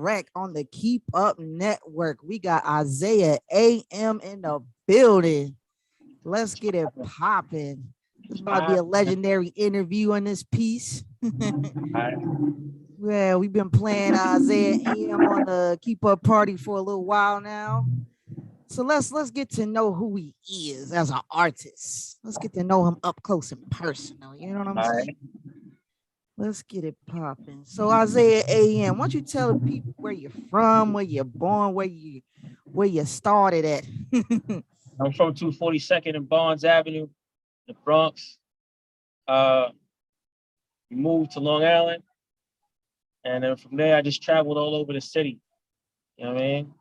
direct on the Keep Up Network. We got Isaiah AM in the building. Let's get it popping. This about to be a legendary interview on this piece. Well, we've been playing Isaiah AM on the Keep Up Party for a little while now. So let's get to know who he is as an artist. Let's get to know him up close and personal. You know what I'm saying? Let's get it popping. So Isaiah AM, why don't you tell the people where you're from, where you're born, where you started at? I'm from 242nd and Barnes Avenue, the Bronx. Moved to Long Island, and then from there I just traveled all over the city. You know what I mean?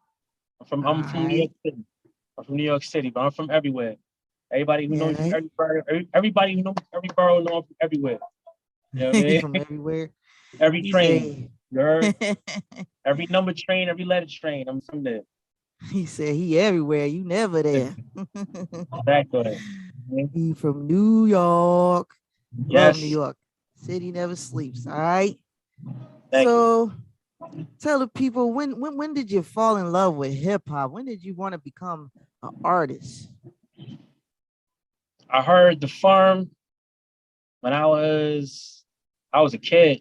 I'm from New York City. I'm from New York City, but I'm from everywhere. Everybody who knows everybody who knows every borough knows I'm from everywhere. You know what I mean? From everywhere. Every train, every number train, every letter train, I'm from there. He said he everywhere. You never there. Exactly. He from New York. Yes. Love New York. City never sleeps. All right. So tell the people when did you fall in love with hip hop? When did you want to become an artist? I heard The Firm when I was a kid.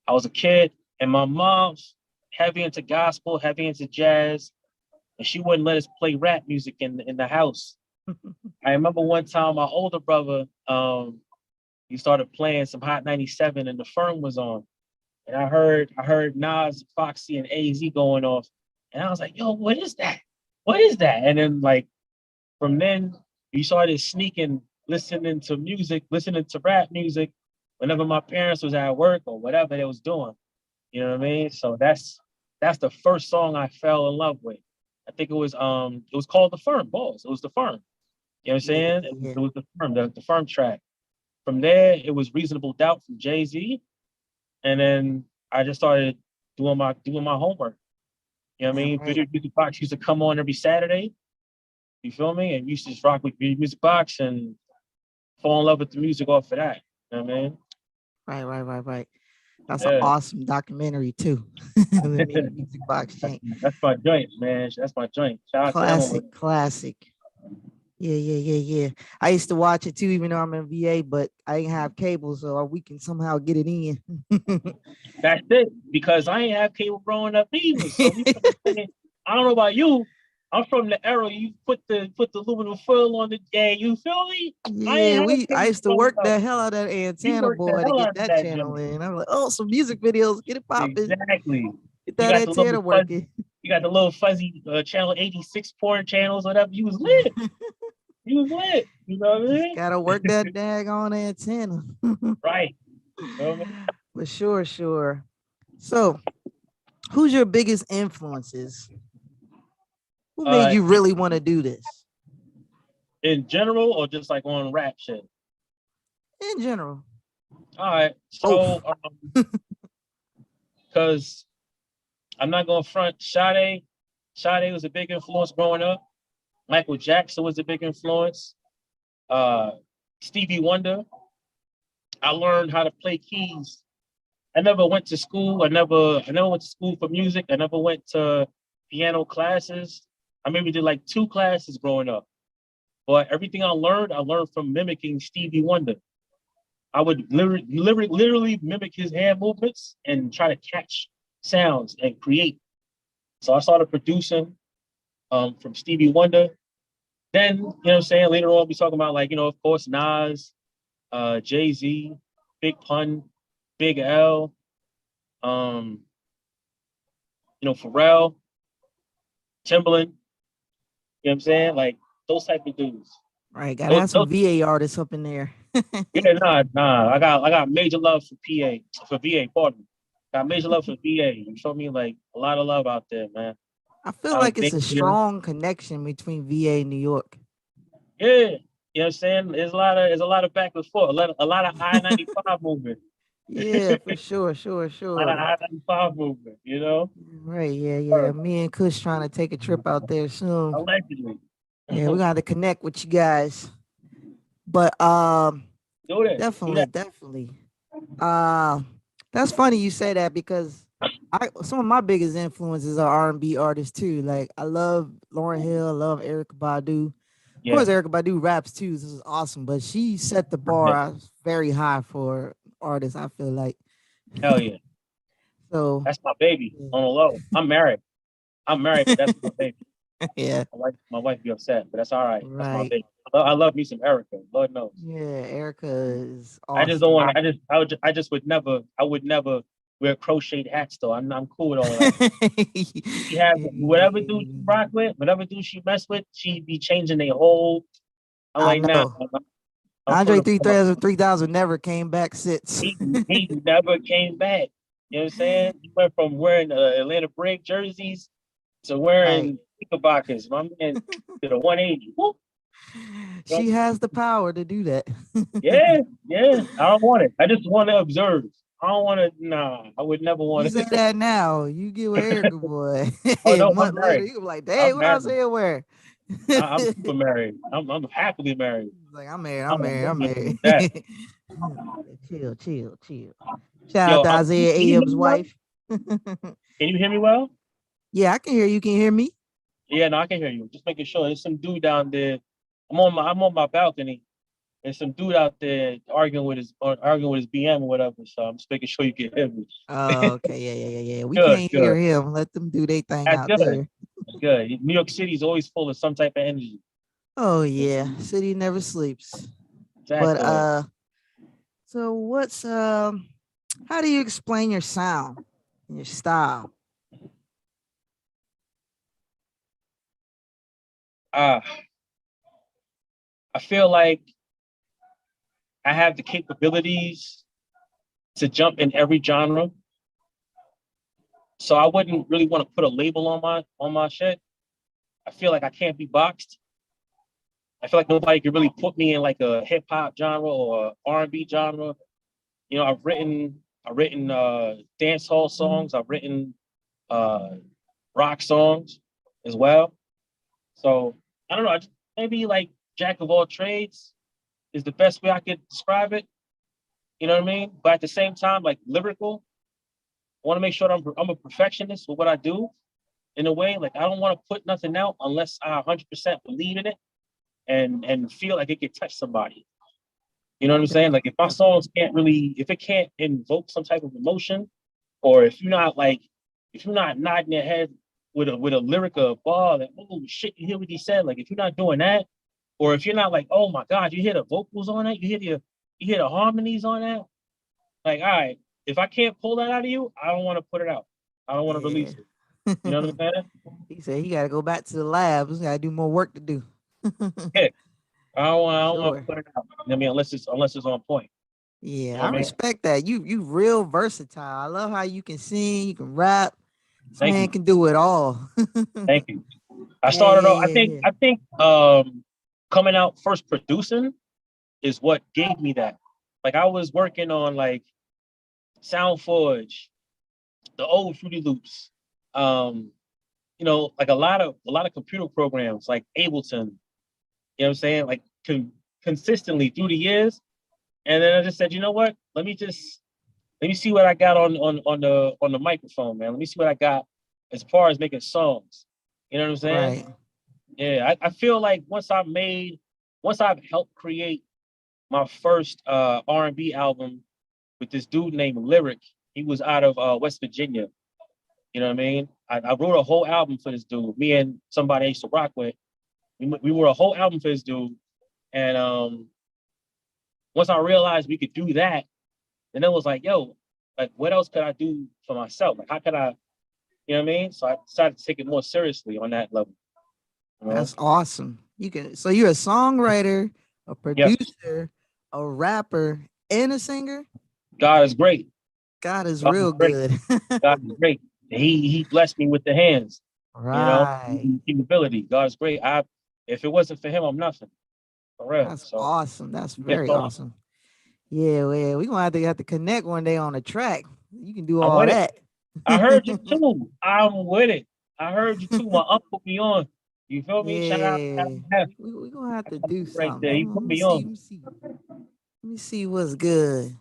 I was a kid, and my mom's heavy into gospel, heavy into jazz, and she wouldn't let us play rap music in the house. I remember one time my older brother, he started playing some Hot 97, and The Firm was on, and I heard Nas, Foxy, and AZ going off, and I was like, "Yo, what is that? What is that?" And then like from then, we started sneaking, listening to music, listening to rap music, whenever my parents was at work or whatever they was doing. You know what I mean? So that's the first song I fell in love with. I think it was called The Firm, Balls. It was The Firm. You know what I'm saying? Yeah. It was the Firm track. From there, it was Reasonable Doubt from Jay-Z. And then I just started doing my homework. You know what I mean? Video Music Box used to come on every Saturday. You feel me? And used to just rock with Video Music Box and fall in love with the music off of that. You know what I mean? Right. That's an awesome documentary too. The Music Box chain. That's my joint, man. That's my joint. Shout out to him. Classic. Yeah. I used to watch it too, even though I'm in VA, but I didn't have cable, so we can somehow get it in. That's it, because I ain't have cable growing up either. So I don't know about you. I'm from the era you put the aluminum foil on the you feel me? Yeah, I used to work the hell out of that antenna boy to get that channel in. I'm like, oh, some music videos, get it popping. Exactly. Get that antenna working. You got the little fuzzy channel 86 porn channels, whatever. You was lit. You was lit. You know what I mean? Gotta work that daggone antenna. Right. You know what I mean? For sure. So, who's your biggest influences? Who made you really want to do this? In general, or just like on rap shit? In general. All right. So, because I'm not going to front, Sade was a big influence growing up. Michael Jackson was a big influence. Stevie Wonder. I learned how to play keys. I never went to school. I never went to school for music. I never went to piano classes. I maybe did like 2 classes growing up. But everything I learned from mimicking Stevie Wonder. I would literally mimic his hand movements and try to catch sounds and create. So I started producing from Stevie Wonder. Then, you know what I'm saying, later on, we talking about, like, you know, of course, Nas, Jay-Z, Big Pun, Big L, you know, Pharrell, Timbaland, you know what I'm saying? Like, those type of dudes. Right, gotta have some VA artists up in there. Yeah, nah. I got major love for VA, pardon me. Got major love for VA. You feel me? Like, a lot of love out there, man. I feel like it's a strong connection between VA and New York. Yeah, you know what I'm saying? There's a lot of back and forth, a lot of I-95 movement. Yeah, for sure. A lot of I-95 movement, you know? Right, yeah. Me and Kush trying to take a trip out there soon. Allegedly. Yeah, we gotta connect with you guys. But definitely. That's funny you say that, because Some of my biggest influences are R&B artists too. Like I love Lauryn Hill, I love Erica Badu. Of Yeah, course, Erica Badu raps too. This is awesome, but she set the yeah, bar very high for artists. I feel like hell yeah. so. That's my baby Yeah, on the low. I'm married. I'm married, but that's my baby. yeah, My wife be upset, but that's all right. That's my right. baby. I love me some Erica. Lord knows. Yeah, Erica is I just don't awesome. want. I just would never. I would never wear crocheted hats though. I'm cool with all of that. She have whatever dude she rock with, whatever dude she mess with, she be changing their whole. I'm I like, nah. know. I'm from Andre the farm. 3000 never came back since. He never came back. You know what I'm saying? He went from wearing Atlanta Brave jerseys to Right. wearing knickerbockers. My man did a 180. Whoop. You She know? has the power to do that. Yeah, yeah. I don't want it. I just want to observe. I don't want to. Nah, I would never You want say to. that now, you get with Erica boy. Oh A no, I'm month later, married. you be like, I'm "Dang, what I married. say where?" I'm super married. I'm happily married. Like, I'm married. I I'm don't married. want I'm nothing married. with that. Chill, chill, chill. Shout out Yo, to can Isaiah you hear AM's me well? wife. Can you hear me well? Yeah, I can hear you. Can you hear me? Yeah, no, I can hear you. Just making sure. There's some dude down there. I'm on my balcony. There's some dude out there arguing with his BM or whatever. So I'm just making sure you can hear me. Oh, okay. Yeah, yeah, yeah, yeah. We Good, can't hear good. him. Let them do their thing That's out good. there. That's good. New York City is always full of some type of energy. Oh yeah, city never sleeps. But Exactly. so what's how do you explain your sound and your style? Uh, I feel like I have the capabilities to jump in every genre. So I wouldn't really want to put a label on my shit. I feel like I can't be boxed. I feel like nobody can really put me in like a hip hop genre or R&B genre. You know, I've written dance hall songs. I've written uh, rock songs as well. So I don't know. Maybe like jack of all trades is the best way I could describe it. You know what I mean? But at the same time, like lyrical, I want to make sure that I'm a perfectionist with what I do in a way. Like I don't want to put nothing out unless I 100% believe in it and feel like it could touch somebody. You know what I'm saying? Like if my songs can't really, if it can't invoke some type of emotion, or if you're not nodding your head with a lyric or a bar, like oh shit, you hear what he said? Like if you're not doing that, or if you're not like oh my god, you hear the vocals on that, you hear the harmonies on that. Like all right, if I can't pull that out of you, I don't want to put it out. I don't want to Yeah. release it. You know what I'm saying? He said he got to go back to the lab. He's got to do more work to do. Yeah, I don't want to Sure. put it out. I mean, unless it's on point. You Yeah, know I what I mean? respect that. You real versatile. I love how you can sing, you can rap. This Thank man you, can do it all. thank you. I Yeah, started yeah, off. I yeah, think yeah. I think coming out first producing is what gave me that. Like I was working on like SoundForge, the old Fruity Loops, um, like a lot of computer programs like Ableton. You know what I'm saying? Like consistently through the years, and then I just said, you know what? Let me see what I got on the microphone, man. Let me see what I got as far as making songs. You know what I'm saying? Right. Yeah, I feel like once I've helped create my first R&B album with this dude named Lyric. He was out of West Virginia. You know what I mean? I wrote a whole album for this dude. Me and somebody I used to rock with. We wrote a whole album for this dude. And once I realized we could do that, then it was like, yo, like what else could I do for myself? Like how could I, you know what I mean? So I decided to take it more seriously on that level. You know? That's awesome. You can so you're a songwriter, a Yes. producer, a rapper, and a singer. God is great. God is God is real great. good. God is great. He blessed me with the hands, Right. capability. God's great. If it wasn't for him, I'm nothing. For real. That's So awesome. That's you can very talk. awesome. Yeah, well, we're gonna have to connect one day on a track. You can do I'm all with it. that. I heard you too. I'm with it. I heard you too. My uncle be on. You feel me? Shout out to Yeah. F We gonna have to do right something. there. He Let put me me see. on. Let me see. Let me see what's good.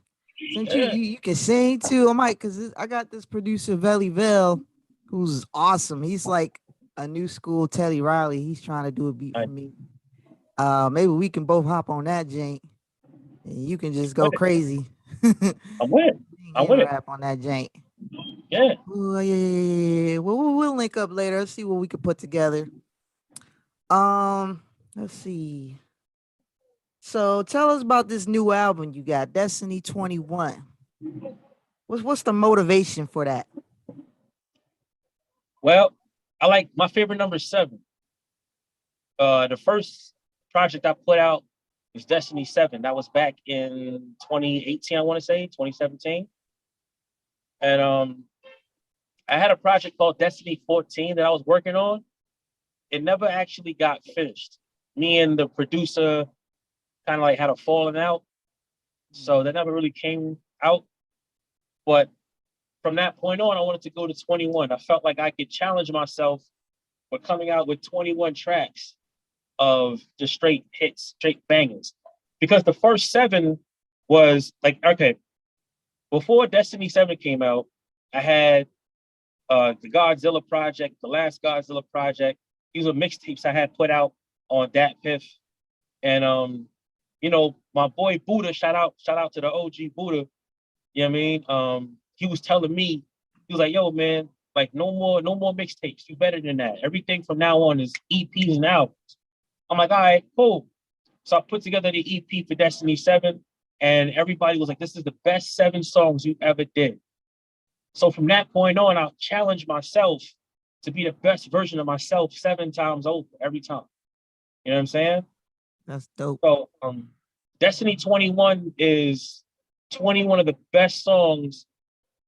Since Yeah. you can sing too, I might because I got this producer Velly Vell, who's awesome. He's like a new school Teddy Riley. He's trying to do a beat I, for me. Maybe we can both hop on that jank, and you can just with go it. crazy. I'm with it. Sing I'm and with it. rap on that jank. Yeah. Ooh, yeah. Well, we'll link up later. Let's see what we can put together. Let's see. So tell us about this new album you got, Destiny 21. What's the motivation for that? Well, I like my favorite number is 7. The first project I put out was Destiny 7. That was back in 2018, I want to say, 2017. And I had a project called Destiny 14 that I was working on. It never actually got finished. Me and the producer kind of like had a falling out. So that never really came out. But from that point on, I wanted to go to 21. I felt like I could challenge myself with coming out with 21 tracks of just straight hits, straight bangers. Because the first 7 was like, okay, before Destiny 7 came out, I had the Godzilla project, the last Godzilla project. These were mixtapes I had put out on Dat Piff. And my boy Buddha, shout out to the OG Buddha. You know what I mean? He was telling me, he was like, yo, man, like no more mixtapes. You better than that. Everything from now on is EPs and albums. I'm like, all right, cool. So I put together the EP for Destiny 7, and everybody was like, this is the best 7 songs you ever did. So from that point on, I'll challenge myself to be the best version of myself 7 times over every time. You know what I'm saying? That's dope. So Destiny 21 is 21 of the best songs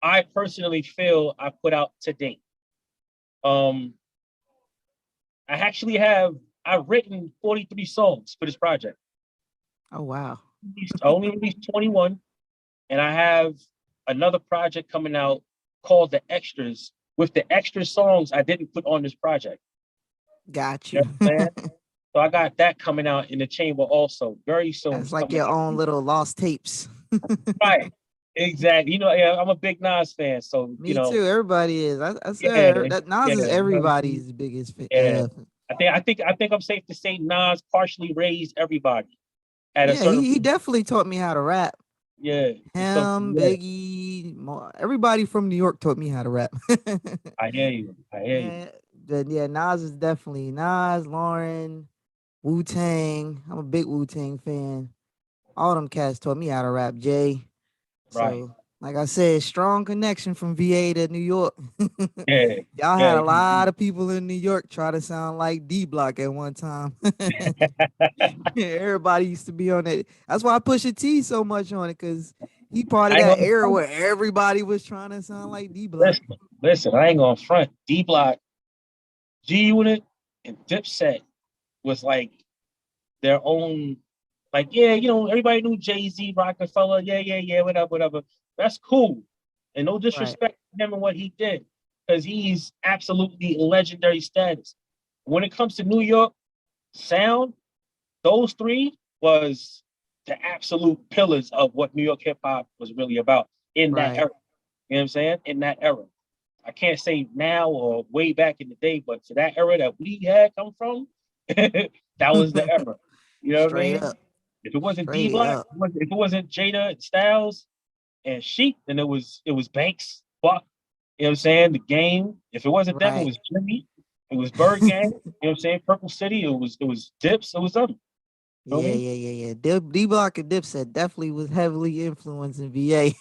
I personally feel I put out to date. Um, I've written 43 songs for this project. Oh wow. I only released 21, and I have another project coming out called The Extras with the extra songs I didn't put on this project. Got You know you. what I'm saying? So I got that coming out in the chamber also very soon. That's It's like coming your out. own little lost tapes. Right. Exactly. Yeah, I'm a big Nas fan, so Me too. Everybody is. I yeah, swear that Nas yeah. is You know what I'm saying? everybody's biggest Yeah. I think I'm safe to say Nas partially raised everybody at a yeah, certain he point. definitely taught me how to rap. Yeah. So Him, yeah, Biggie, everybody from New York taught me how to rap. I hear you. I hear you. Man, but yeah, Nas is definitely Nas, Lauren, Wu Tang. I'm a big Wu Tang fan. All them cats taught me how to rap, Jay. Right. So, like I said, strong connection from VA to New York. Yeah. Y'all had Yeah. a lot of people in New York try to sound like D Block at one time. Everybody used to be on it. That's why I push a T so much on it, because he part of I ain't that gonna era front. where everybody was trying to sound like D Block. Listen. I ain't gonna front. D Block, G Unit, and Dipset was like their own. Like, yeah, everybody knew Jay-Z, Rockefeller, yeah, whatever. That's cool. And no Right, disrespect to him and what he did, because he's absolutely legendary status. When it comes to New York sound, those 3 was the absolute pillars of what New York hip hop was really about in that right. era. You know what I'm saying? In that era. I can't say now or way back in the day, but to that era that we had come from, that was the era. You know what I Straight mean? up, If it wasn't D straight Block, up. if it wasn't Jada and Styles and Sheik, then it was Banks, Buck. You know what I'm saying? The Game. If it wasn't them, it Right. was Jimmy. It was Bird Gang. You know what I'm saying? Purple City. It was Dips. It was them. You know what I Yeah, mean? yeah, yeah, yeah. D Block and Dipset definitely was heavily influencing VA.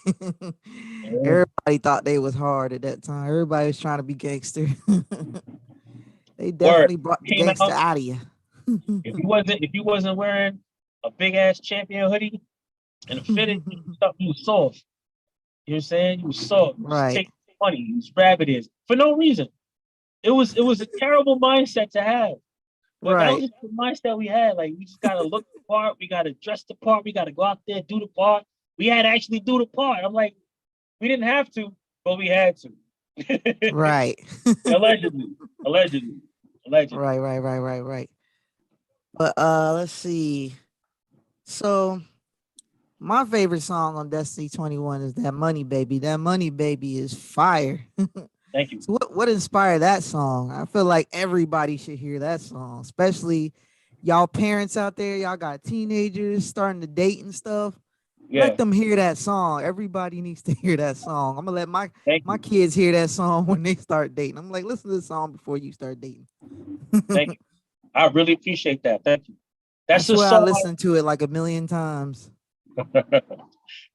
Yeah. Everybody thought they was hard at that time. Everybody was trying to be gangster. They Word definitely brought the came gangster out. out of you. If you wasn't wearing a big ass champion hoodie and a fitted, you was soft. You know what I'm saying? You was soft. You was Right. taking money. You was rabbit is for no reason. It was a terrible mindset to have. But that was Right. just the mindset we had. Like, we just gotta look the part, we gotta dress the part, we gotta go out there, do the part. We had to actually do the part. I'm like, we didn't have to, but we had to. Right. Allegedly. Allegedly. Allegedly. Right. But let's see. So My favorite song on Destiny 21 is that Money Baby. That Money Baby is fire. Thank you. So what inspired that song? I feel like everybody should hear that song, especially y'all parents out there. Y'all got teenagers starting to date and stuff. Let Yeah. them hear that song. Everybody needs to hear that song. I'm gonna let Thank my you. kids hear that song when they start dating. I'm like, listen to the song before you start dating. Thank you. I really appreciate that. Thank you. I That's a swear I song. listened to it like a million times.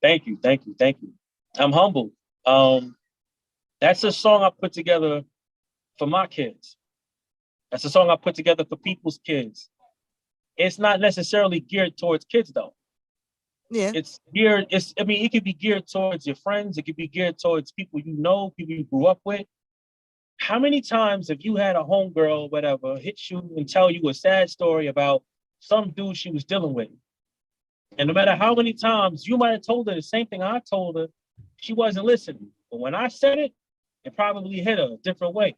Thank you. Thank you. Thank you. I'm humbled. Um, that's a song I put together for my kids. That's a song I put together for people's kids. It's not necessarily geared towards kids though. Yeah, I mean, it could be geared towards your friends, it could be geared towards people you know, people you grew up with. How many times have you had a homegirl, whatever, hit you and tell you a sad story about some dude she was dealing with? And no matter how many times you might have told her the same thing I told her, she wasn't listening. But when I said it, it probably hit her a different way.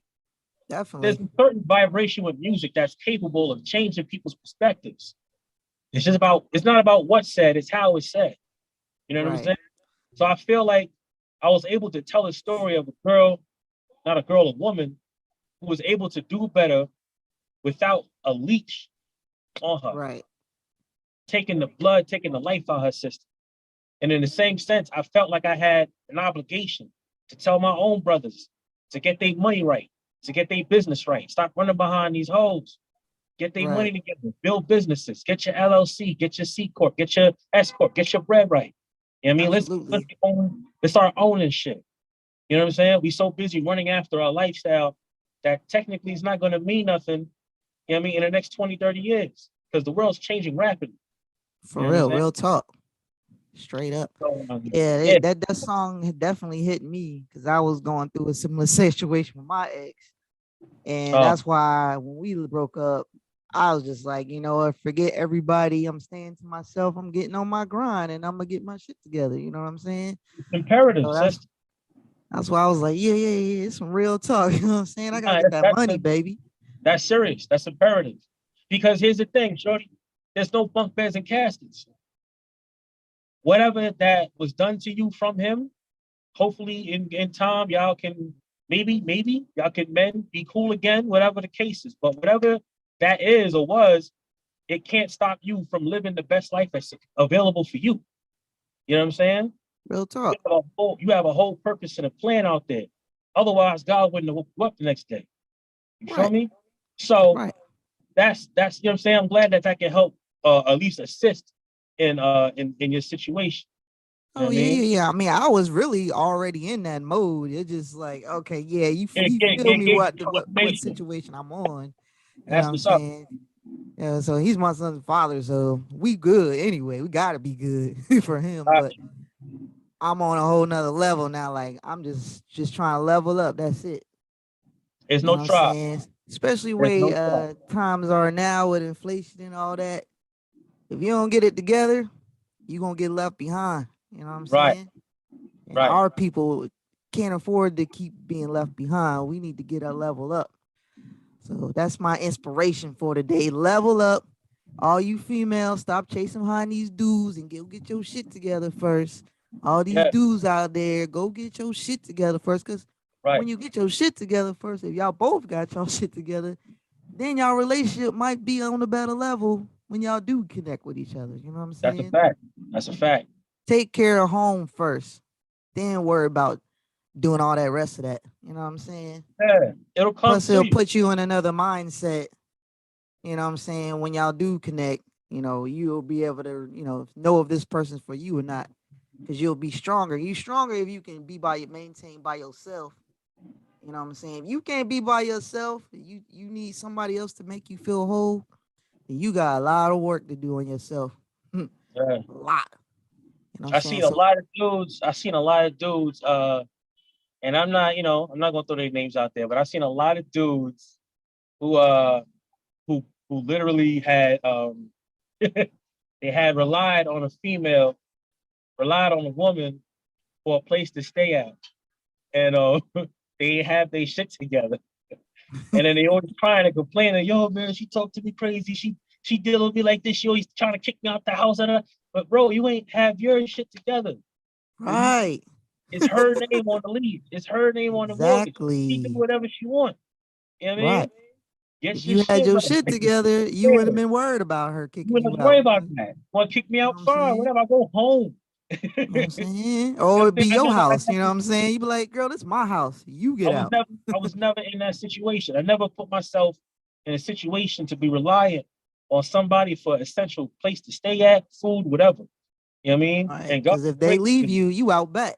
There's definitely. a certain vibration with music that's capable of changing people's perspectives. It's not about what's said, it's how it's said. You know what I'm Right. saying? So I feel like I was able to tell a story of a girl, not a girl, a woman, who was able to do better without a leech on her, Right. taking the blood, taking the life out of her system. And in the same sense, I felt like I had an obligation to tell my own brothers to get their money right, to get their business right. Stop running behind these hoes. Get their money Right. together. Build businesses. Get your LLC. Get your C corp. Get your S corp. Get your bread right. You know what I mean? Absolutely. Let's start owning shit. You know what I'm saying? We so busy running after our lifestyle that technically it's not going to mean nothing. You know what I mean? In the next 20, 30 years, because the world's changing rapidly. You For know what I'm real. saying? Real talk. Straight up. So, Yeah, yeah. that song definitely hit me because I was going through a similar situation with my ex. And Um, that's why when we broke up, I was just like, you know what, forget everybody. I'm staying to myself. I'm getting on my grind and I'm gonna get my shit together. You know what I'm saying? it's imperative, So sister. that's why I was like, yeah, yeah, yeah. It's some real talk. You know what I'm saying? I gotta Nah, get that money, baby. that's serious. That's imperative. Because here's the thing, Shorty, there's no bunk beds and caskets. Whatever that was done to you from him, hopefully in time, y'all can maybe y'all can men be cool again, whatever the case is. But whatever that is or was, it can't stop you from living the best life that's available for you. You know what I'm saying? Real talk. You have a whole purpose and a plan out there. Otherwise, God wouldn't have woke you up the next day. You feel Right. me? So Right. that's you know what I'm saying. I'm glad that can help at least assist in your situation. You know Oh what I yeah, yeah, mean? yeah. I mean, I was really already in that mode. It's just like, okay, yeah, you feel me Get what confirmation. situation I'm on. You know That's what I'm what's up. saying? Yeah, so he's my son's father, so we good anyway. We gotta be good for him. But I'm on a whole nother level now. Like I'm just trying to level up. That's it. There's You know no what I'm trial. saying? Especially There's way no trial. times are now with inflation and all that. If you don't get it together, you gonna get left behind. You know what I'm Right, saying? And right. our people can't afford to keep being left behind. We need to get a level up. So that's my inspiration for today. Level up. All you females, stop chasing behind these dudes and get your shit together first. All these Yeah, dudes out there, go get your shit together first. Cause right. when you get your shit together first, if y'all both got your shit together, then y'all relationship might be on a better level when y'all do connect with each other. You know what I'm That's a saying? fact. That's a fact. Take care of home first, then worry about doing all that rest of that. You know what I'm saying? Yeah, it'll come Plus, to it'll you. put you in another mindset. You know what I'm saying? When y'all do connect, you'll be able to, know if this person's for you or not. Because you'll be stronger. You stronger if you can maintain by yourself. You know what I'm saying? If you can't be by yourself, you need somebody else to make you feel whole. Then you got a lot of work to do on yourself. a Yeah. lot. You know what I'm I saying? seen a So lot of dudes. I seen a lot of dudes. And I'm not, I'm not gonna throw their names out there, but I've seen a lot of dudes who who literally had they had relied on a woman for a place to stay at, and they have their shit together, and then they always crying and complaining, yo man, she talked to me crazy, she dealing with me like this, she always trying to kick me out the house, But bro, you ain't have your shit together. You, Right. it's her name on the lease. It's her name on the mortgage. She can do Exactly. whatever she wants. You know what I Right. mean? Get If your you had shit your right. shit together, you Yeah. wouldn't have been worried about her You kicking wouldn't you have to out. worry about that. Want to kick me You know out? what I'm Fine, saying? whatever. I go home. you You know what know I'm saying? what Or I'm it'd saying? be your house. You know what I'm saying? You'd be like, girl, this is my house. You I get was out. never, I was never in that situation. I never put myself in a situation to be reliant on somebody for essential place to stay at, food, whatever. You know what I mean? Right. And God Because if they gracious, leave you, you out back.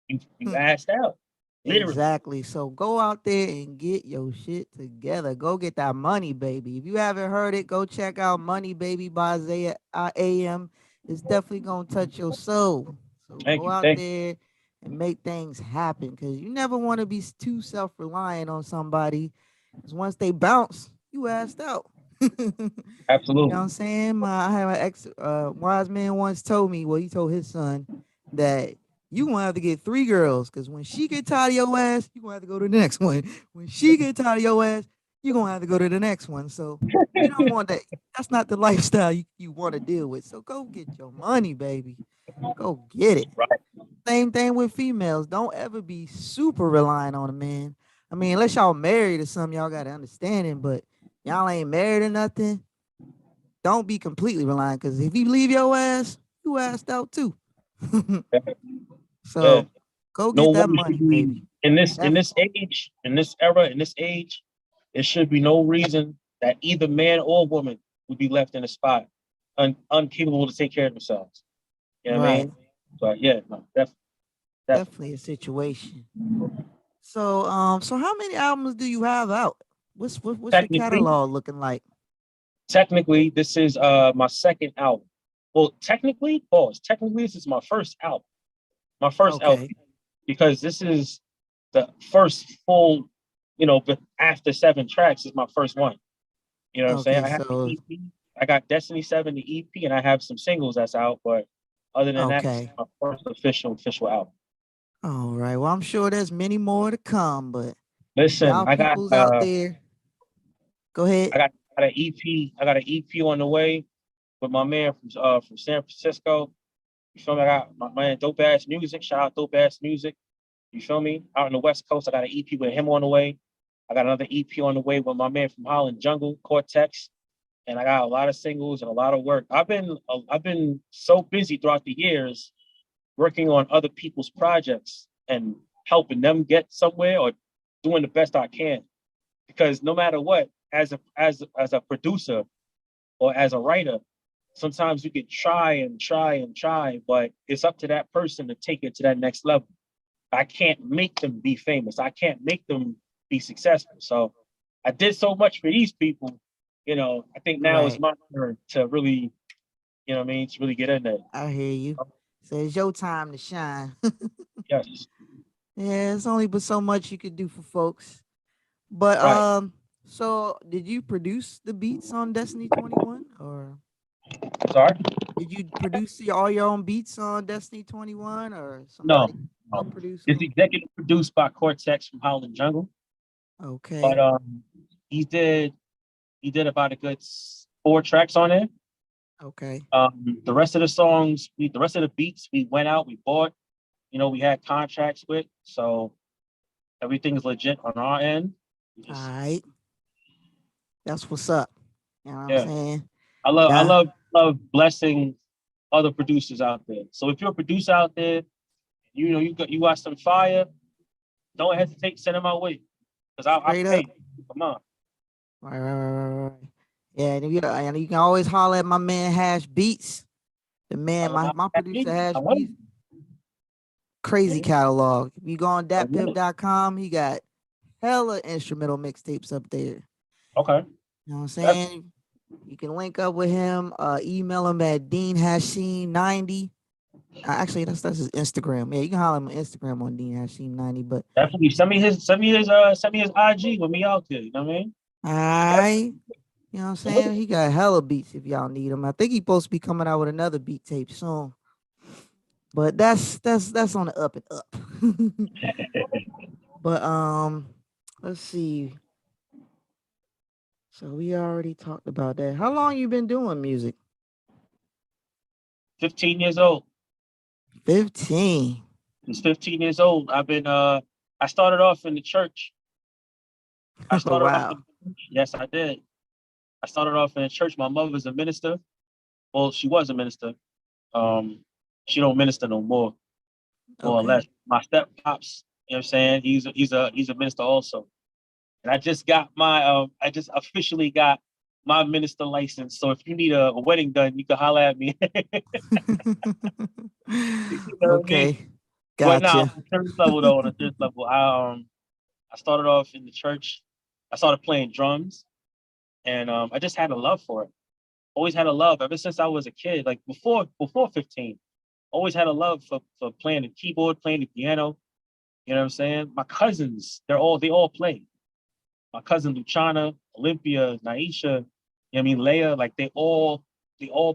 you asked out, literally. Exactly. So go out there and get your shit together. Go get that money, baby. If you haven't heard it, go check out Money Baby by Isaiah AM. It's definitely gonna touch your soul. So Thank go you, out thank there and make things happen because you never want to be too self-reliant on somebody. Because once they bounce, you asked out. you. You know what Absolutely. I'm saying? I have an ex wise man once told me, well, he told his son that you gonna have to get three girls because when she get tired of your ass, you gonna have to go to the next one. When she get tired of your ass, you gonna have to go to the next one. So you don't want that. That's not the lifestyle you want to deal with. So go get your money, baby. Go get it. Right. Same thing with females. Don't ever be super reliant on a man. I mean, unless y'all married or something, y'all got to understand it. But y'all ain't married or nothing, don't be completely reliant because if you leave your ass, you assed out too. Yeah. So go No get that one should money, be baby. in Def- this age, in this era, in this age, there should be no reason that either man or woman would be left in a spot uncapable to take care of themselves. You know what I right. mean? But yeah, no, definitely. Definitely a situation. So how many albums do you have out? What's your Technically, catalog looking like? technically, this is my second album. Well, technically, pause. Technically, this is my first album, my first Okay. LP, because this is the first full, but after 7 tracks is my first one. You know what I'm saying? Okay, I have the so EP. I got Destiny 7, the EP, and I have some singles that's out. But other than that, this is okay. my first official album. All right. Well, I'm sure there's many more to come, but Listen, y'all peoples out there, go ahead. I got an EP. I got an EP on the way with my man from San Francisco. You feel me? I got my man Dope Ass Music. Shout out Dope Ass Music. You feel me? Out on the West Coast, I got an EP with him on the way. I got another EP on the way with my man from Holland Jungle, Cortex. And I got a lot of singles and a lot of work. I've been so busy throughout the years working on other people's projects and helping them get somewhere or doing the best I can. Because no matter what, as a producer or as a writer, sometimes you can try and try and try, but it's up to that person to take it to that next level. I can't make them be famous. I can't make them be successful. So I did so much for these people. I think now is Right. my turn to really, what I mean, to really get in there. I hear you. So it's your time to shine. Yes, Yeah, it's only but so much you could do for folks. But right. so did you produce the beats on Destiny 21 or Sorry. did you produce all your own beats on Destiny 21 or No, somebody help no. produce It's them? executive produced by Cortex from Howlin' Jungle, but Okay. he did he did about a good 4 tracks on it. Okay. The rest of the songs, the rest of the beats, we went out, we bought. We had contracts with, so everything is legit on our end. We All just right. That's what's up. You know what I'm yeah. saying? I love I Yeah. love love blessing other producers out there. So if you're a producer out there, you got some fire, don't hesitate, send them my way. Because I Straight up. pay. Come on. Right. Yeah, and you can always holler at my man Hash Beats. The man, I'm my producer Hash I want Beats, crazy it. catalog. If you go on I want it. datpiff.com, he got hella instrumental mixtapes up there. Okay. You know what I'm That's saying? You can link up with him, email him at Dean Hashim 90. Actually, that's his Instagram. Yeah, you can holler him on Instagram on Dean Hashim 90. But definitely send me his IG with me out there. You know what I mean? I, you know what I'm I'm with saying? He got hella beats if y'all need him. I think he's supposed to be coming out with another beat tape soon. But that's on the up and up. it. But let's see. So we already talked about that. How long you been doing music? 15 years old. 15. He's 15 years old. I started off in the church. I Oh, started off wow. in Yes, I did. I started off in a church. My mother was a minister. Well, she was a minister. Um, she don't minister no more, more or Okay. less. My step pops, you know what I'm saying? He's a minister also. And I just officially got my minister license. So if you need a wedding done, you can holler at me. You know what I mean? Okay. But now Gotcha. on the church level though, on the church level, I started off in the church. I started playing drums, and I just had a love for it. Always had a love ever since I was a kid. Like before 15, always had a love for playing the keyboard, playing the piano. You know what I'm saying? My cousins, they all play. My cousin Luciana, Olympia, Naisha, you know what I mean, Leia, like they all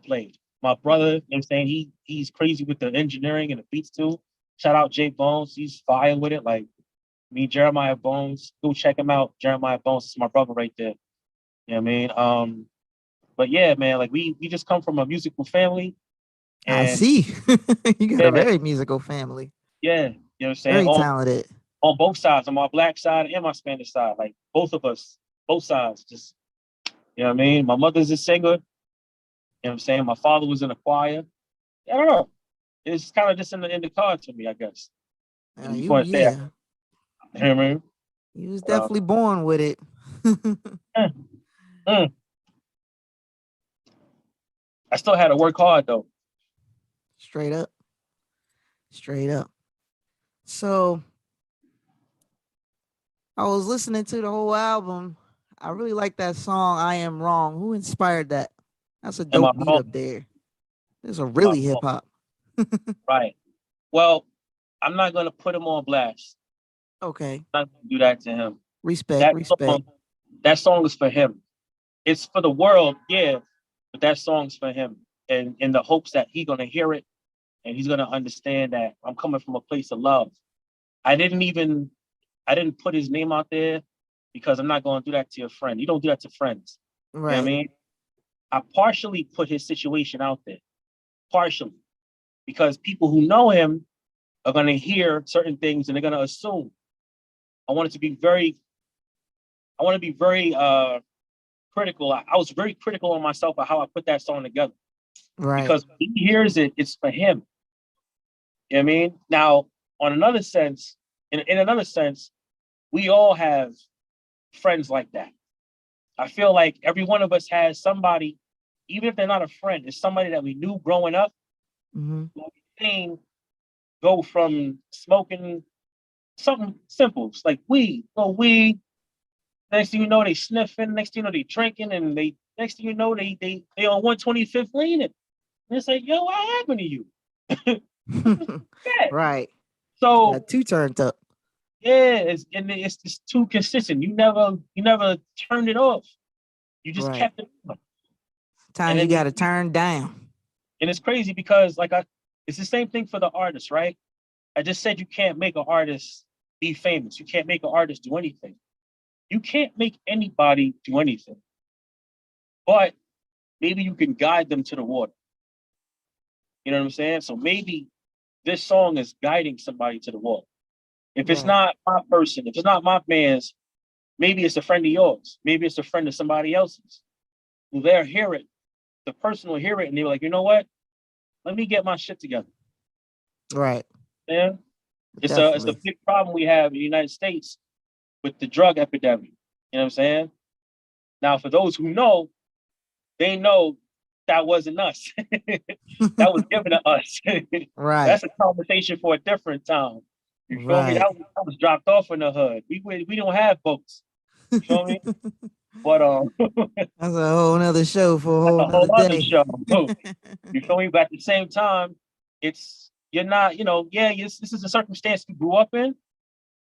played. My brother, you know what I'm saying, he's crazy with the engineering and the beats too. Shout out Jay Bones, he's fire with it. Like me, Jeremiah Bones, go check him out. Jeremiah Bones is my brother right there. You know what I mean? But yeah, man, like we just come from a musical family, I and see. You got a yeah, very musical family. yeah, you know what I'm saying? Very talented. On both sides, on my black side and my Spanish side, like both of us, both sides, just you know what I mean? My mother's a singer, you know what I'm saying? My father was in a choir. I don't know. It's kind of just in the cards for me, I guess. I just want to say that. Yeah. You know what I mean? You was But, definitely born with it. mm, mm. I still had to work hard though. Straight up. Straight up. So I was listening to the whole album. I really like that song, I Am Wrong. Who inspired that? That's a Am I dope beat wrong? up there. This is a Am I really hip wrong? hop. Right. Well, I'm not gonna put him on blast. Okay. I'm not gonna do that to him. Respect, That respect. song, that song is for him. It's for the world, yeah, but that song's for him. And in the hopes that he's gonna hear it and he's gonna understand that I'm coming from a place of love. I didn't even I didn't put his name out there because I'm not gonna do that to your friend. You don't do that to friends. You know what I Right. mean? I partially put his situation out there. Partially. Because people who know him are gonna hear certain things and they're gonna assume. I want it to be very I want to be very critical. I was very critical on myself of how I put that song together. Right. Because when he hears it, it's for him. You know what I mean? Now, on another sense, in another sense, we all have friends like that. I feel like every one of us has somebody, even if they're not a friend, it's somebody that we knew growing up Mm-hmm. who we've seen go from smoking something simple, it's like weed, oh weed. Next thing you know, they sniffing. Next thing you know, they drinking, and they next thing you know, they on 125th leaning. And it's like, yo, what happened to you? Yeah. Right. So Got two turned up. yeah, it's just too consistent. You never turned it off. You just Right. kept it on. And Times you then got to turn down. and it's crazy because it's the same thing for the artist, right? I just said you can't make an artist be famous. You can't make an artist do anything. You can't make anybody do anything. But maybe you can guide them to the water. You know what I'm saying? So maybe this song is guiding somebody to the water. If it's Right. not my person, if it's not my man's, maybe it's a friend of yours. Maybe it's a friend of somebody else's. Who they'll hear it. The person will hear it and they're like, you know what? Let me get my shit together. Right. Man, it's a Definitely. big problem we have in the United States with the drug epidemic. You know what I'm saying? Now, for those who know, they know that wasn't us. That was given to us. Right. That's a conversation for a different time. You feel me? Right. That was dropped off in the hood. We don't have boats. You feel me? That's But a whole nother show for a that's whole a whole nother other day. show. You feel me? But at the same time, you're not, yeah, this is a circumstance you grew up in.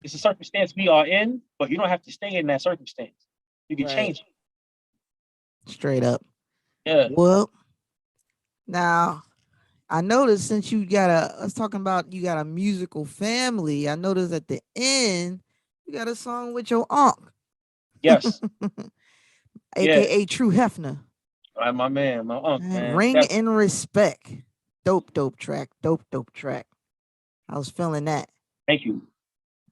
It's a circumstance we are in, but you don't have to stay in that circumstance. You can Right. change it. Straight up. Yeah. Well, now I noticed since you got let's talking about you got a musical family. I noticed at the end you got a song with your aunt, Yes. Yeah. aka True Hefner. Right, my man, my uncle, man. Ring That's and Respect. Dope track. Dope track. I was feeling that. Thank you.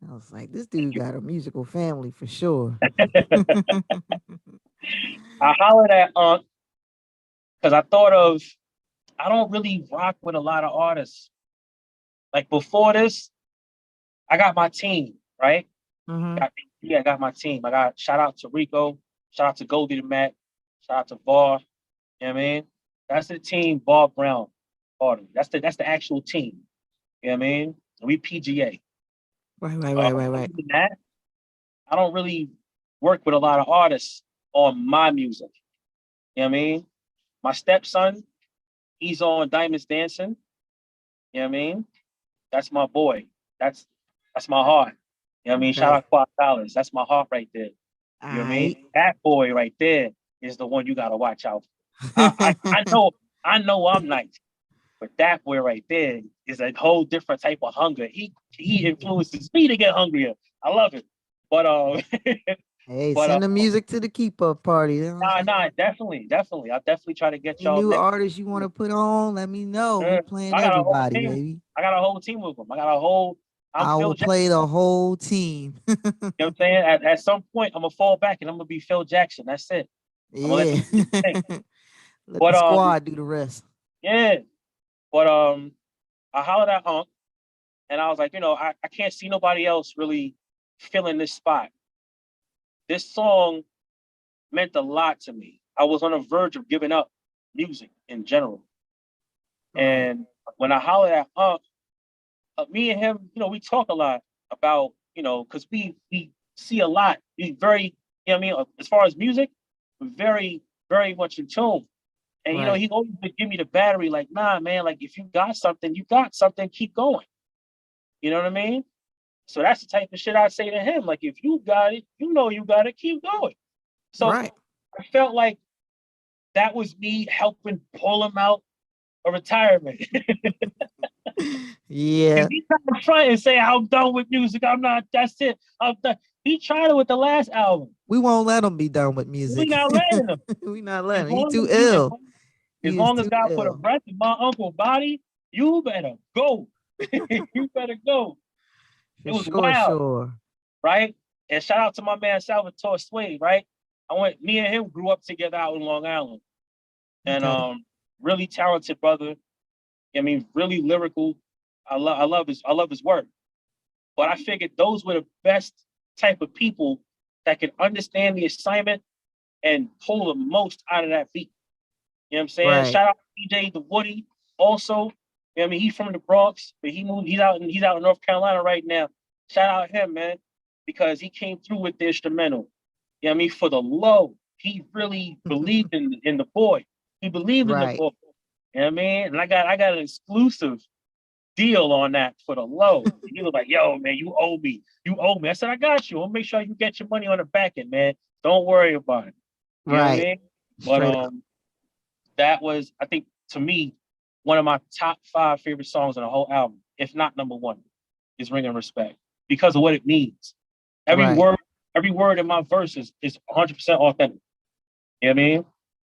I was like, this Thank dude you. got a musical family for sure. I hollered at Unc because I thought of I don't really rock with a lot of artists. Like before this, I got my team, right? Mm-hmm. I got my team. I got shout out to Rico, shout out to Goldie the Mac, shout out to Bar. You know what I mean? That's the team, Bob Brown party. That's the actual team. You know what I mean? We PGA. Right. Other than that, I don't really work with a lot of artists on my music. You know what I mean? My stepson, he's on Diamonds Dancing. You know what I mean? That's my boy. That's that's my heart. You know what I mean? Shout Okay. out Quad Dollars. That's my heart right there. All You know what I mean? right. That boy right there is the one you gotta watch out for. I know I'm nice, but that boy right there is a whole different type of hunger. He influences me to get hungrier. I love it. But Hey, but send the music to the keep up party. You know what I'm nah, saying? definitely. I'll definitely try to get Any y'all new next. artists you want to put on, let me know. We playing I got a whole everybody, team. baby. I got a whole team with them. I got a whole. I'm I Phil will Jackson. play the whole team. You know what I'm saying? At some point, I'm gonna fall back and I'm gonna be Phil Jackson. That's it. I'm gonna let Yeah. them do their thing. Let the But squad do the rest. yeah. But I hollered at Unc and I was like, I can't see nobody else really filling this spot. This song meant a lot to me. I was on the verge of giving up music in general. Right. And when I hollered at Unc, me and him, we talk a lot about, because we see a lot. He's very, I mean, as far as music, very, very much in tune. And Right. he always would give me the battery, like, nah, man, like if you got something, you got something, keep going. You know what I mean? So that's the type of shit I say to him. Like, if you got it, you got it, keep going. So Right. I felt like that was me helping pull him out of retirement. Because Yeah. he tried to front and say, I'm done with music. I'm not, that's it. I'm done. He tried it with the last album. We won't let him be done with We music. not letting him. We not As letting him. He long too as he, as ill. long, as He is long as too God put a ill. breath in my uncle's body, you better go. You better go. It For was sure, wild, sure. right? And shout out to my man Salvatore Sway, right? Me and him grew up together out in Long Island. And Okay. really talented brother. I mean, really lyrical. I love his work. But I figured those were the best type of people that could understand the assignment and pull the most out of that beat. You know what I'm saying? Right. Shout out to DJ the Woody also. You know what I mean, he's from the Bronx, but he's out in North Carolina right now. Shout out him, man, because he came through with the instrumental. You know what I mean? For the low. He really believed in the boy. He believed in the Right. boy. You know what I mean? And I got an exclusive deal on that for the low. He was like, yo, man, you owe me. You owe me. I said, I got you. I'll make sure you get your money on the back end, man. Don't worry about it. You know what I Right. mean? But Straight up. that was, I think, to me, one of my top 5 favorite songs on the whole album, if not number one, is Ring and Respect because of what it means. Every Right. word, every word in my verse is 100% authentic. You know what I mean?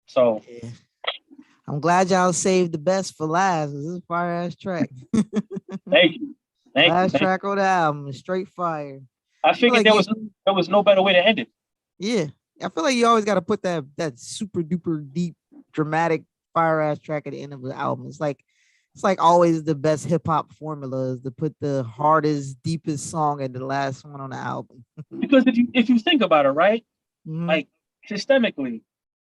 So Yeah. I'm glad y'all saved the best for last. This is a fire ass track. thank you. Thank you. Last Thank you. track on the album is straight fire. I I feel figured like there you, was there was no better way to end it. yeah. I feel like you always got to put that super duper deep dramatic fire ass track at the end of the album. It's like always the best hip hop formula is to put the hardest, deepest song at the last one on the album. Because if you think about it, right? Hmm. Like systemically,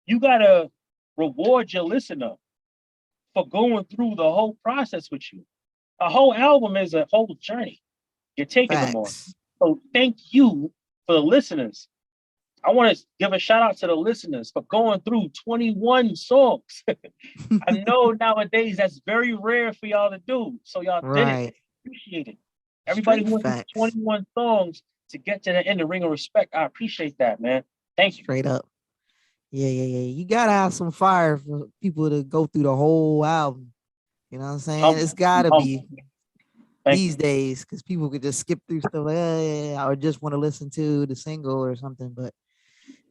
you gotta reward your listener for going through the whole process with you. A whole album is a whole journey you're taking them on. Facts. So thank you for the listeners. I want to give a shout out to the listeners for going through 21 songs. I know nowadays that's very rare for y'all to do. So y'all did it. Right. Appreciate it. Everybody Straight who went through facts. 21 songs to get to the end of Ring of Respect. I appreciate that, man. Thank you. Straight up. Yeah. You gotta have some fire for people to go through the whole album. You know what I'm saying? Humble. It's gotta Humble. be Thank these you. days because people could just skip through stuff like, yeah, or just want to listen to the single or something. But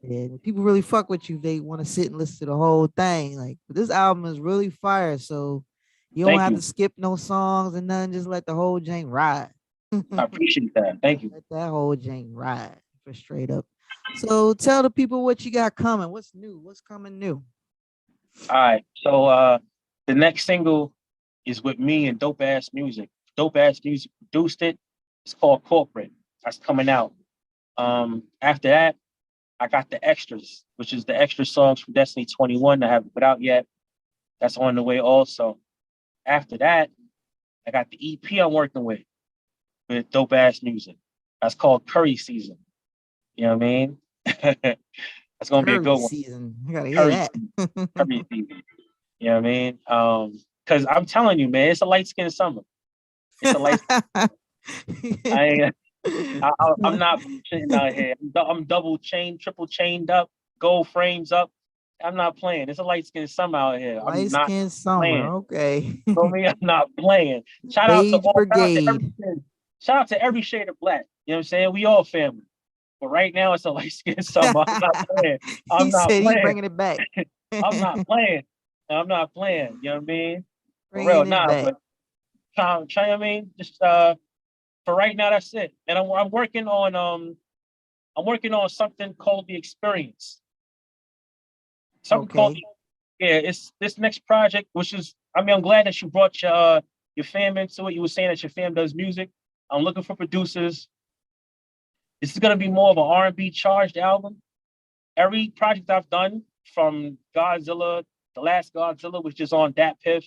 yeah, people really fuck with you. They want to sit and listen to the whole thing. Like, but this album is really fire. So You don't Thank have you. to skip no songs and nothing. Just let the whole jank ride. I Let appreciate that. Thank you. that whole jank ride for straight up. So tell the people what you got coming. What's new? What's coming new? All right. So the next single is with me and Dope Ass Music. Dope Ass Music produced it. It's called Corporate. That's coming out. After that, I got the extras, which is the extra songs from Destiny 21 that I haven't put out yet. That's on the way also. After that, I got the EP I'm working with Dope Ass Music. That's called Curry Season. You know what I mean? That's gonna be a Curry good one. season. I gotta hear Curry that. Season. Curry Season. You know what I mean? Because I'm telling you, man, it's a light skinned summer. It's a light. I ain't. I'm not shitting out here. I'm double chain, triple chained up, gold frames up. I'm not playing. It's a light skinned summer out here. I'm Light not skin summer. playing. Okay. For me, I'm not playing. Beige Shout out to every brigade. shade. Shout out to every shade of black. You know what I'm saying? We all family. But right now it's a light skinned summer. I'm not playing. He I'm not said he playing. bringing it back. I'm not playing. I'm not playing. You know what I mean? For real, Bringing it nah. back. But try. I mean, just for right now, that's it. And I'm working on something called the experience. Something called Okay. yeah. It's this next project, which is I mean, I'm glad that you brought your fam into it. You were saying that your fam does music. I'm looking for producers. This is gonna be more of an R&B charged album. Every project I've done, from Godzilla, the last Godzilla, which is on Dat Piff,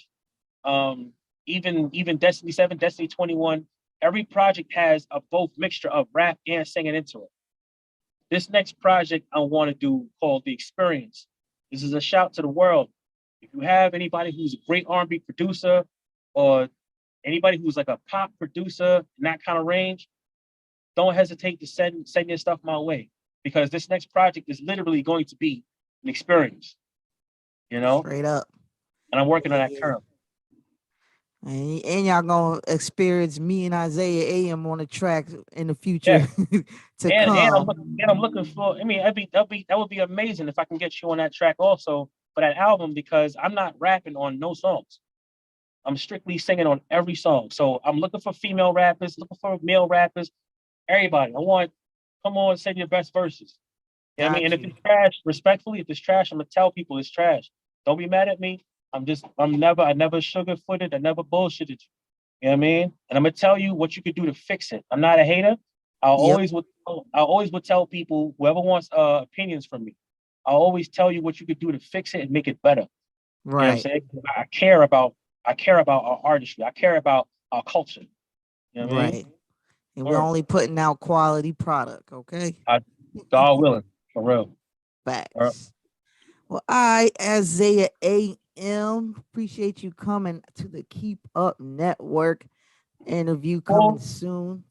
um, even Destiny 7, Destiny 21, every project has a both mixture of rap and singing into it. This next project I want to do called The Experience. This is a shout to the world. If you have anybody who's a great R&B producer or anybody who's like a pop producer in that kind of range, don't hesitate to send your stuff my way because this next project is literally going to be an experience, you know, Straight up. and I'm working on that Yeah. currently. And y'all gonna experience me and Isaiah AM on the track in the Yeah, future to and come. I'm looking for. I mean, that would be amazing if I can get you on that track also for that album because I'm not rapping on no songs. I'm strictly singing on every song. So I'm looking for female rappers, looking for male rappers, everybody. I want come on, sing your best verses. You know what I mean? And Got if you. it's trash, respectfully, if it's trash, I'm gonna tell people it's trash. Don't be mad at me. I never sugarfooted, I never bullshitted you. You know what I mean? And I'm gonna tell you what you could do to fix it. I'm not a hater. Yep. I always would tell people, whoever wants opinions from me, I always tell you what you could do to fix it and make it better. You know what I'm Right. saying? I care about our artistry. I care about our culture. You know what I mean? Right. And we're Word. only putting out quality product. Okay. I, God willing, for real. Word. Facts. Well, I, Isaiah AM, appreciate you coming to the Keep Up Network. Interview coming Before soon.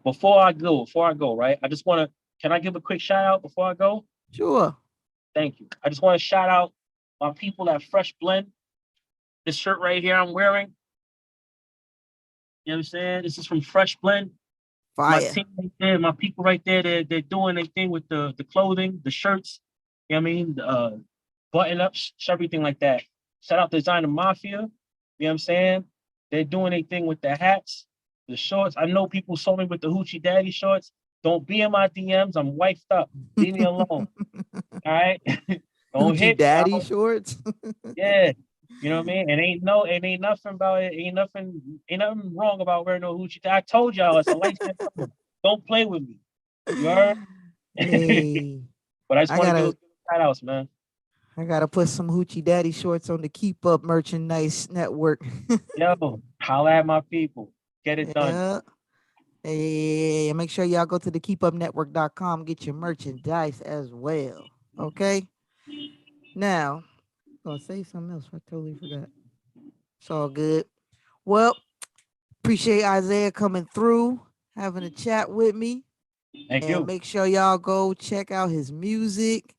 before I go, right? I just wanna can I give a quick shout out before I go? Sure. Thank you. I just want to shout out my people at Fresh Blend. This shirt right here I'm wearing, you know what I'm saying? This is from Fresh Blend. My Fire. team right there, my people right there, they're doing their thing with the clothing, the shirts, you know what I mean? Button ups, everything like that. Shout out Designer Mafia, you know what I'm saying? They're doing their thing with the hats, the shorts. I know people saw me with the Hoochie Daddy shorts. Don't be in my DMs. I'm wifed up. Leave me alone. All right. Don't Gucci hit me. daddy shorts. Yeah. You know what I mean? And ain't nothing about it. Ain't nothing wrong about wearing no hoochie. I told y'all it's a license. Don't play with me. You heard? Hey, But I just I want to give gotta a shout outs, man. I gotta put some hoochie daddy shorts on the Keep Up merchandise network. Yo, holla at my people. Get it done. Yeah. Hey, make sure y'all go to the keepupnetwork.com, get your merchandise as well. Okay. Now, I'm gonna say something else. I totally forgot. It's all good. Well, appreciate Isaiah coming through, having a chat with me. Thank And you. make sure y'all go check out his music,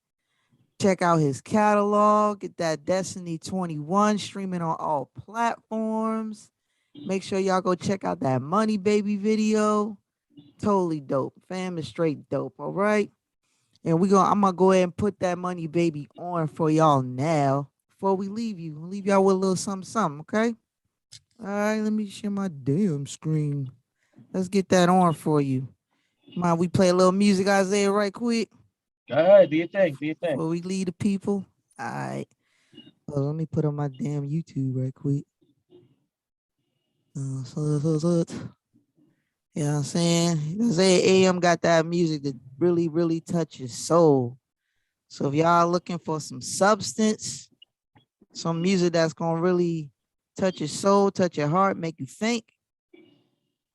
check out his catalog, get that Destiny 21 streaming on all platforms. Make sure y'all go check out that Money Baby video. Totally dope. Fam is straight dope. All right. And I'm gonna go ahead and put that Money Baby on for y'all now before we leave you. We'll leave y'all with a little something, something, okay? All right, let me share my damn screen. Let's get that on for you. Mind we play a little music, Isaiah, right quick Go ahead, do your thing, do your thing. before we lead the people. All right. Oh, let me put on my damn YouTube right quick. You know what I'm saying? Isaiah AM got that music that really, really touches soul. So if y'all looking for some substance, some music that's gonna really touch your soul, touch your heart, make you think,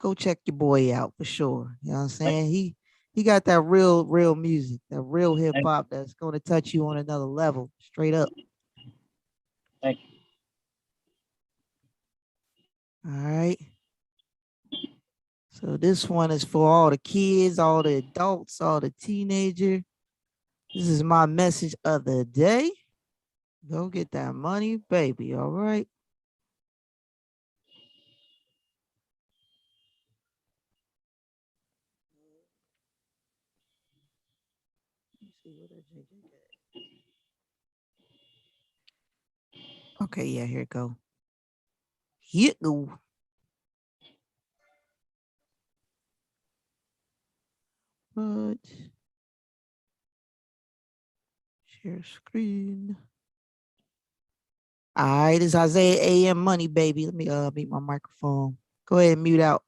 go check your boy out for sure. You know what I'm saying? He got that real music, that real hip hop that's gonna touch you on another level, straight up. Thank you. All right. So this one is for all the kids, all the adults, all the teenagers. This is my message of the day. Go get that money, baby. All right. Okay, yeah, here it go. Here it go. But share screen. All right, it's Isaiah AM Money, baby. Let me mute my microphone. Go ahead and mute out.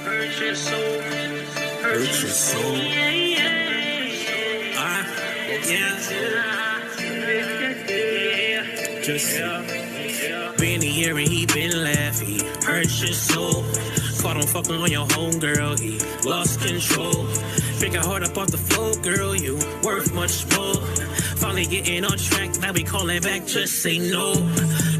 Purchase soul. Purchase soul. Just been here and he been laughing. Purchase soul. Caught him fucking on your homegirl. He lost control. Pick her heart up off the floor, girl. You worth much more. Finally getting on track. Now we calling back. Just say no.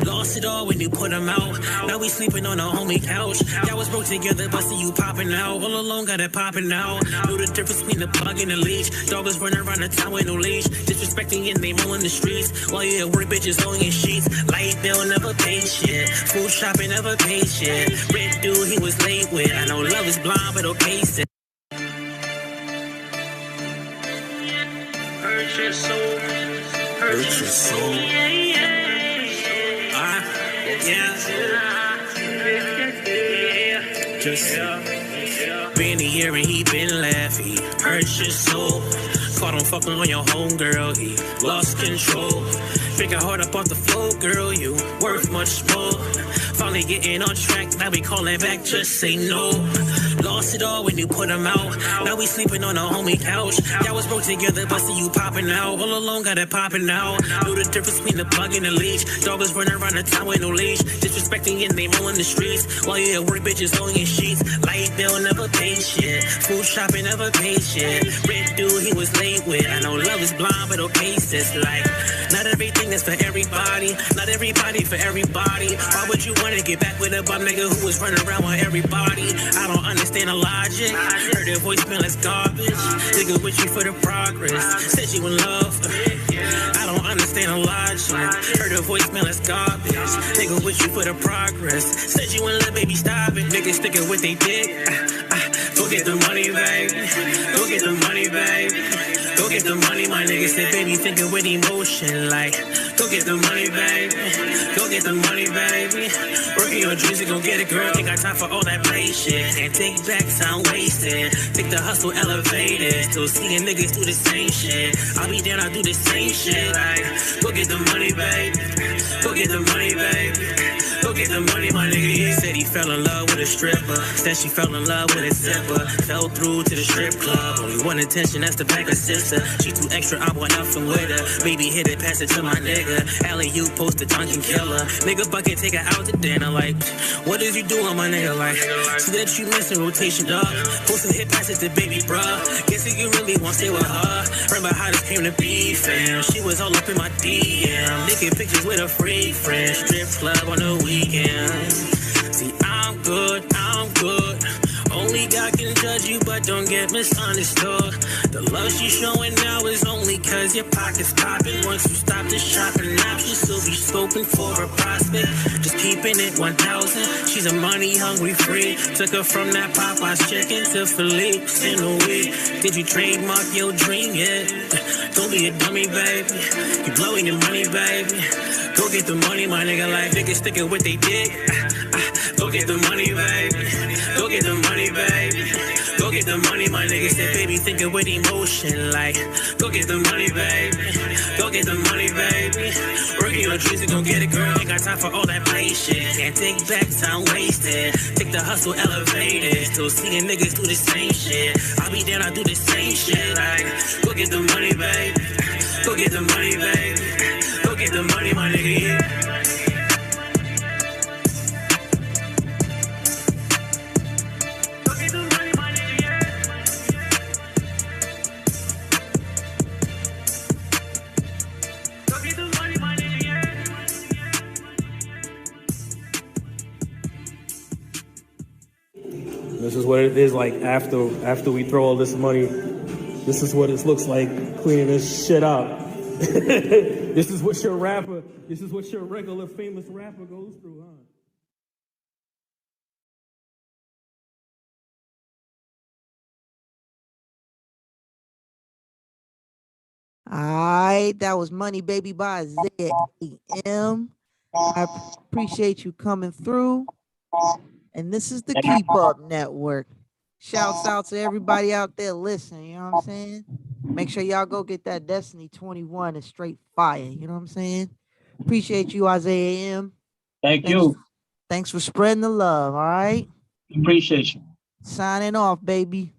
Lost it all when you put them out. Now we sleeping on a homie couch. Y'all was broke together, but see you popping out. All alone got it popping out. Know the difference between the plug and the leash. Dog was running around the town with no leash. Disrespecting your name on the streets. While you at work, bitches on your sheets. Light bill never paid shit. Food shopping never paid shit. Red dude he was late with. I know love is blind, but okay, still. Purchase soul. Purchase soul. Just been here and he been laughing. Purchase soul. Caught him fucking on your homegirl. He lost control. Pick her heart up off the floor, girl. You worth much more. Finally getting on track. Now we calling back. Just say no. Lost it all when you put them out. Now we sleeping on a homie couch. Y'all was broke together, but see you popping out. All alone got it popping out. Know the difference between the plug and the leash. Dog was running around the town with no leash. Disrespecting your name on the streets. While you at work, bitches on your sheets. Light bill never paid shit. Food shopping never paid shit. Red dude he was late with. I know love is blind, but okay, sis. Like, not everything is for everybody. Not everybody for everybody. Why would you wanna get back with a bum nigga who was running around with everybody? I don't understand the logic. Heard her voicemail as garbage. Nigga with you for the progress. Said you in love. I don't understand the logic. Heard her voicemail as garbage. Nigga with you for the progress. Said you in love, baby, stop it. Niggas sticking with they dick. Go get the money, baby. Go get the money, baby. Go get the money, my nigga said, baby, thinking with emotion. Like, go get the money, baby. Go get the money, baby. Working your dreams and go get it, girl. Ain't got time for all that play shit. And take back time wasted. Think the hustle elevated. Still seeing niggas do the same shit. I'll be down, I'll do the same shit. Like, go get the money, baby. Go get the money, baby. Go Go get the money, my nigga. He said he fell in love with a stripper. Said she fell in love with a zipper. Fell through to the strip club. Only one intention, that's to back her sister. She too extra, I want nothing with her. Baby, hit it, pass it to my nigga. Alley, you post a Dunkin' killer. Nigga bucket, take her out to dinner. Like, what is you doing, my nigga? Like, see that you missing rotation, dog. Post a hit, pass it to baby, bruh. Guess if you really want to stay with her. Remember how this came to be, fam. She was all up in my DM. Making pictures with a free friend. Strip club on the weekend. See, I'm good, I'm good. Only God can judge you, but don't get misunderstood. The love she's showing now is only cause your pocket's popping. Once you stop the shopping now, she'll still be scoping for a prospect. Just keeping it 1,000. She's a money hungry freak. Took her from that Popeye's chicken to Philippe's in a week. Did you trademark your dream yet? Don't be a dummy, baby. You blowing your money, baby. Go get the money, my nigga. Like niggas sticking with they dick. Go get the money, baby. Go get the money, baby. Go get the money, my nigga. Said, baby, thinking with emotion. Like, go get the money, baby. Go get the money, baby. Working your dreams and go get it, girl. Ain't got time for all that play shit. Can't take back time wasted. Take the hustle elevated. Still seeing niggas do the same shit. I'll be down, I do the same shit. Like, go get the money, baby. Go get the money, baby. Go get the money, my nigga. Yeah. This is what it is like after we throw all this money. This is what it looks like cleaning this shit up. This is what your regular famous rapper goes through, huh? All right, that was Money Baby by ZAM. I appreciate you coming through. And this is the Keep Up Network. Shouts out to everybody out there listening, you know what I'm saying? Make sure y'all go get that Destiny 21 and straight fire, you know what I'm saying? Appreciate you, Isaiah M. Thank you. Thanks for spreading the love, all right? Appreciate you. Signing off, baby.